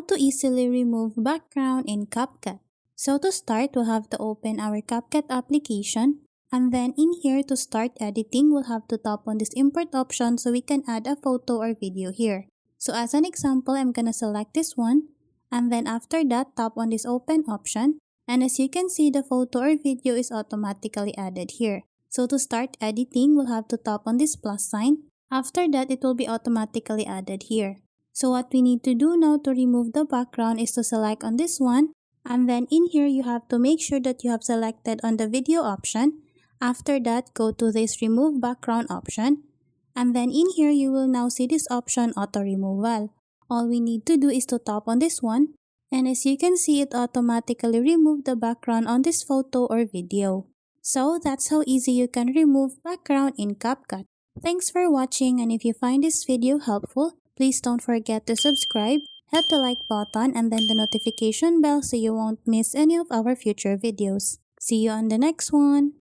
to easily remove background in CapCut. So to start, we'll have to open our CapCut application, and then in here to start editing, we'll have to tap on this import option so we can add a photo or video here. So as an example, I'm gonna select this one, and then after that, tap on this open option, and as you can see, the photo or video is automatically added here. So to start editing, we'll have to tap on this plus sign. After that, it will be automatically added here. So what we need to do now to remove the background is to select on this one, and then in here you have to make sure that you have selected on the video option. After that, go to this remove background option, and then in here you will now see this option auto removal. All we need to do is to tap on this one, and as you can see, it automatically removed the background on this photo or video. So that's how easy you can remove background in CapCut. Thanks for watching, and if you find this video helpful, please don't forget to subscribe, hit the like button, and then the notification bell so you won't miss any of our future videos. See you on the next one!